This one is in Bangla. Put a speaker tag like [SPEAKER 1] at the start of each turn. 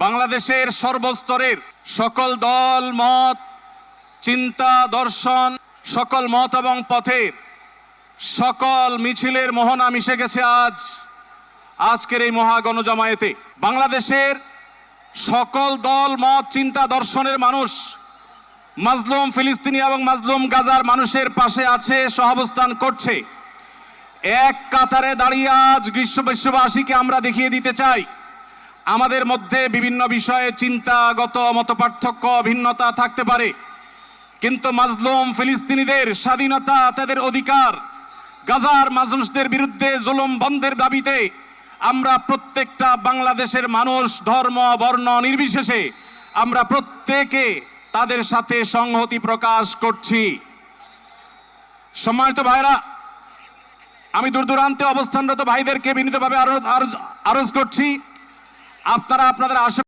[SPEAKER 1] বাংলাদেশের সর্বস্তরের সকল দল মত চিন্তা দর্শন সকল মত এবং পথের সকল মিছিলের মোহনা মিশে গেছে আজকের এই মহা গণজামায়াতে। বাংলাদেশের সকল দল মত চিন্তা দর্শনের মানুষ মাজলুম ফিলিস্তিনি এবং মাজলুম গাজার মানুষের পাশে আছে, সহাবস্থান করছে। এক কাতারে দাঁড়িয়ে আজ বিশ্ববাসীকে আমরা দেখিয়ে দিতে চাই, আমাদের মধ্যে বিভিন্ন বিষয়ে চিন্তাগত মতপার্থক্য ভিন্নতা থাকতে পারে, কিন্তু মাজলুম ফিলিস্তিনিদের স্বাধীনতা, তাদের অধিকার, গাজার মানুষদের বিরুদ্ধে জুলুম বন্ধের দাবিতে আমরা প্রত্যেকটা বাংলাদেশের মানুষ ধর্ম বর্ণ নির্বিশেষে আমরা প্রত্যেকে তাদের সাথে সংহতি প্রকাশ করছি। সম্মানিত ভাইরা, আমি দূর দূরান্তে অবস্থানরত ভাইদেরকে বিনীতভাবে আরজ করছি, আপনারা আপনাদের আশে